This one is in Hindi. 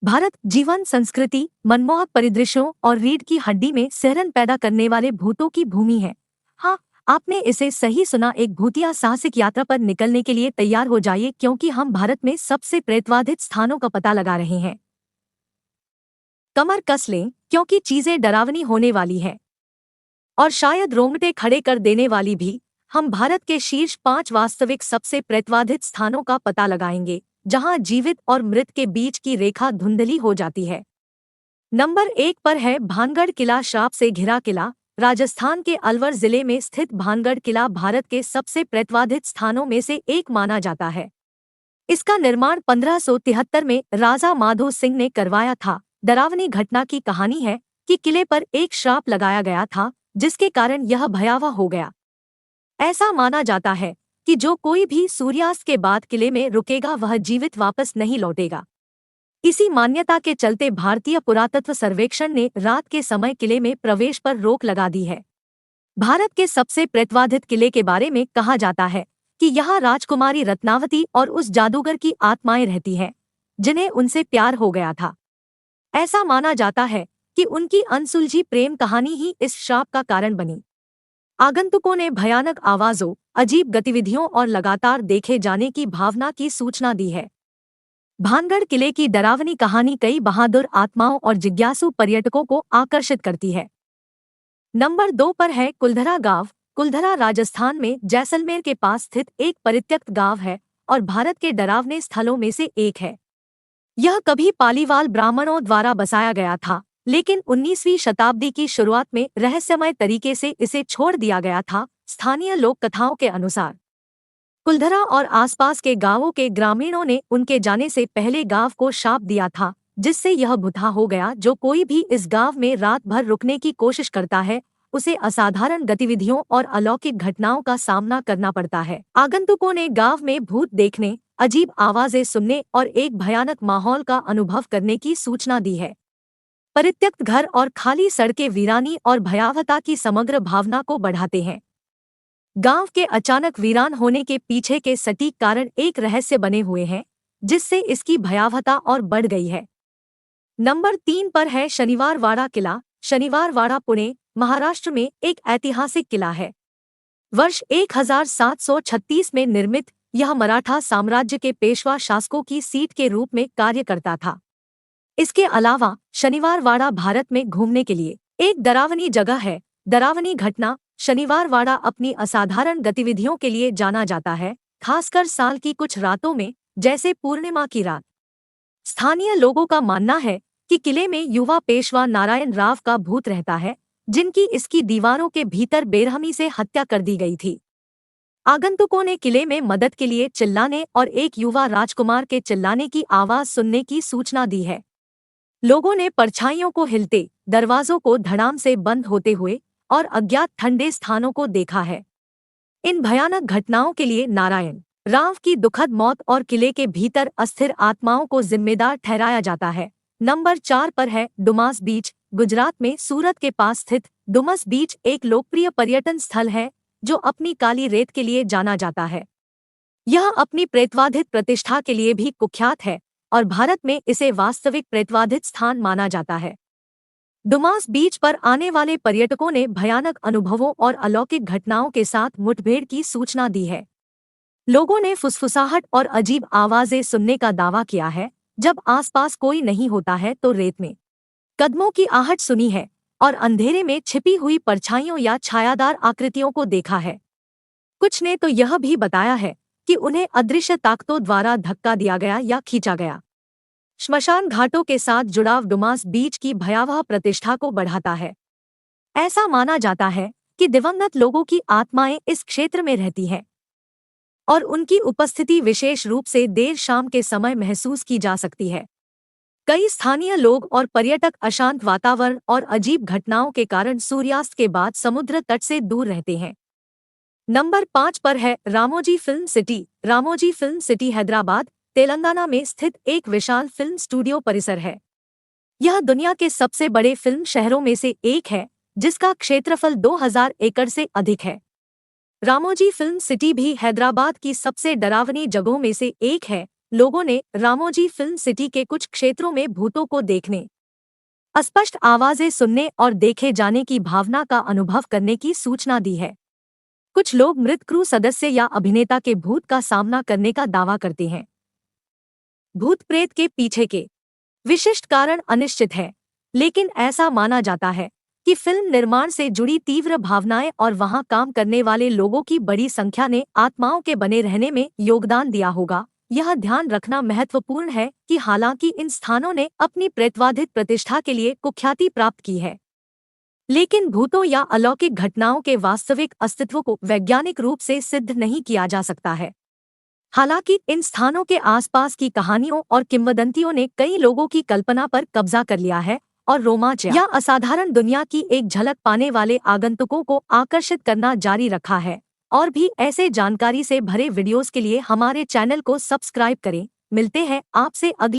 भारत जीवन संस्कृति, मनमोहक परिदृश्यों और रीढ़ की हड्डी में सिहरन पैदा करने वाले भूतों की भूमि है। हाँ, आपने इसे सही सुना। एक भूतिया साहसिक यात्रा पर निकलने के लिए तैयार हो जाइए, क्योंकि हम भारत में सबसे प्रेतवाधित स्थानों का पता लगा रहे हैं। कमर कस लें, क्योंकि चीजें डरावनी होने वाली है और शायद रोंगटे खड़े कर देने वाली भी। हम भारत के शीर्ष 5 वास्तविक सबसे प्रेतवाधित स्थानों का पता लगाएंगे, जहां जीवित और मृत के बीच की रेखा धुंधली हो जाती है। नंबर 1 पर है भानगढ़ किला। श्राप से घिरा किला। राजस्थान के अलवर जिले में स्थित भानगढ़ किला भारत के सबसे प्रेतवाधित स्थानों में से एक माना जाता है। इसका निर्माण 1573 में राजा माधो सिंह ने करवाया था। डरावनी घटना की कहानी है कि किले पर एक श्राप लगाया गया था, जिसके कारण यह भयावह हो गया। ऐसा माना जाता है कि जो कोई भी सूर्यास्त के बाद किले में रुकेगा वह जीवित वापस नहीं लौटेगा। इसी मान्यता के चलते भारतीय पुरातत्व सर्वेक्षण ने रात के समय किले में प्रवेश पर रोक लगा दी है। भारत के सबसे प्रेतवाधित किले के बारे में कहा जाता है कि यहाँ राजकुमारी रत्नावती और उस जादूगर की आत्माएं रहती हैं, जिन्हें उनसे प्यार हो गया था। ऐसा माना जाता है कि उनकी अनसुलझी प्रेम कहानी ही इस श्राप का कारण बनी। आगंतुकों ने भयानक आवाजों, अजीब गतिविधियों और लगातार देखे जाने की भावना की सूचना दी है। भानगढ़ किले की डरावनी कहानी कई बहादुर आत्माओं और जिज्ञासु पर्यटकों को आकर्षित करती है। नंबर 2 पर है कुलधरा गांव। कुलधरा राजस्थान में जैसलमेर के पास स्थित एक परित्यक्त गांव है और भारत के डरावने स्थलों में से एक है। यह कभी पालीवाल ब्राह्मणों द्वारा बसाया गया था, लेकिन 19वीं शताब्दी की शुरुआत में रहस्यमय तरीके से इसे छोड़ दिया गया था। स्थानीय लोक कथाओं के अनुसार कुलधरा और आसपास के गांवों के ग्रामीणों ने उनके जाने से पहले गांव को शाप दिया था, जिससे यह भुतहा हो गया। जो कोई भी इस गांव में रात भर रुकने की कोशिश करता है, उसे असाधारण गतिविधियों और अलौकिक घटनाओं का सामना करना पड़ता है। आगंतुकों ने गांव में भूत देखने, अजीब आवाजें सुनने और एक भयानक माहौल का अनुभव करने की सूचना दी है। परित्यक्त घर और खाली सड़कें वीरानी और भयावहता की समग्र भावना को बढ़ाते हैं। गांव के अचानक वीरान होने के पीछे के सटीक कारण एक रहस्य बने हुए हैं, जिससे इसकी भयावहता और बढ़ गई है। नंबर 3 पर है शनिवारवाड़ा किला। शनिवारवाड़ा पुणे, महाराष्ट्र में एक ऐतिहासिक किला है। वर्ष 1736 में निर्मित, यह मराठा साम्राज्य के पेशवा शासकों की सीट के रूप में कार्य करता था। इसके अलावा शनिवारवाड़ा भारत में घूमने के लिए एक डरावनी जगह है। डरावनी घटना। शनिवारवाड़ा अपनी असाधारण गतिविधियों के लिए जाना जाता है, खासकर साल की कुछ रातों में, जैसे पूर्णिमा की रात। स्थानीय लोगों का मानना है कि किले में युवा पेशवा नारायण राव का भूत रहता है, जिनकी इसकी दीवारों के भीतर बेरहमी से हत्या कर दी गई थी। आगंतुकों ने किले में मदद के लिए चिल्लाने और एक युवा राजकुमार के चिल्लाने की आवाज सुनने की सूचना दी है। लोगों ने परछाइयों को हिलते, दरवाजों को धड़ाम से बंद होते हुए और अज्ञात ठंडे स्थानों को देखा है। इन भयानक घटनाओं के लिए नारायण राव की दुखद मौत और किले के भीतर अस्थिर आत्माओं को जिम्मेदार ठहराया जाता है। नंबर 4 पर है डुमास बीच। गुजरात में सूरत के पास स्थित डुमस बीच एक लोकप्रिय पर्यटन स्थल है, जो अपनी काली रेत के लिए जाना जाता है। यह अपनी प्रेतवाधित प्रतिष्ठा के लिए भी कुख्यात है और भारत में इसे वास्तविक प्रेतवाधित स्थान माना जाता है। डुमास बीच पर आने वाले पर्यटकों ने भयानक अनुभवों और अलौकिक घटनाओं के साथ मुठभेड़ की सूचना दी है। लोगों ने फुसफुसाहट और अजीब आवाजें सुनने का दावा किया है। जब आसपास कोई नहीं होता है तो रेत में कदमों की आहट सुनी है और अंधेरे में छिपी हुई परछाइयों या छायादार आकृतियों को देखा है। कुछ ने तो यह भी बताया है कि उन्हें अदृश्य ताकतों द्वारा धक्का दिया गया या खींचा गया। श्मशान घाटों के साथ जुड़ाव डुमास बीच की भयावह प्रतिष्ठा को बढ़ाता है। ऐसा माना जाता है कि दिवंगत लोगों की आत्माएं इस क्षेत्र में रहती हैं और उनकी उपस्थिति विशेष रूप से देर शाम के समय महसूस की जा सकती है। कई स्थानीय लोग और पर्यटक अशांत वातावरण और अजीब घटनाओं के कारण सूर्यास्त के बाद समुद्र तट से दूर रहते हैं। नंबर 5 पर है Ramoji film city. Ramoji film city Hyderabad, Telangana में स्थित एक विशाल फिल्म स्टूडियो परिसर है। यह दुनिया के सबसे बड़े फिल्म शहरों में से एक है, जिसका क्षेत्रफल 2000 एकड़ से अधिक है। रामोजी फिल्म सिटी भी हैदराबाद की सबसे डरावनी जगहों में से एक है, लोगों ने रामोजी फिल्म सिटी के कुछ क्षेत्रों में भूतों को देखने, अस्पष्ट आवाजें सुनने और देखे जाने की भावना का अनुभव करने की सूचना दी है। कुछ लोग मृत क्रू सदस्य या अभिनेता के भूत का सामना करने का दावा करते हैं। भूत प्रेत के पीछे के विशिष्ट कारण अनिश्चित है, लेकिन ऐसा माना जाता है कि फिल्म निर्माण से जुड़ी तीव्र भावनाएं और वहां काम करने वाले लोगों की बड़ी संख्या ने आत्माओं के बने रहने में योगदान दिया होगा। यह ध्यान रखना महत्वपूर्ण है कि हालांकि इन स्थानों ने अपनी प्रेतवाधित प्रतिष्ठा के लिए कुख्याति प्राप्त की है, लेकिन भूतों या अलौकिक घटनाओं के वास्तविक अस्तित्व को वैज्ञानिक रूप से सिद्ध नहीं किया जा सकता है। हालांकि इन स्थानों के आसपास की कहानियों और किंवदंतियों ने कई लोगों की कल्पना पर कब्जा कर लिया है और रोमांच या असाधारण दुनिया की एक झलक पाने वाले आगंतुकों को आकर्षित करना जारी रखा है। और भी ऐसे जानकारी से भरे वीडियोस के लिए हमारे चैनल को सब्सक्राइब करें। मिलते हैं आपसे अगले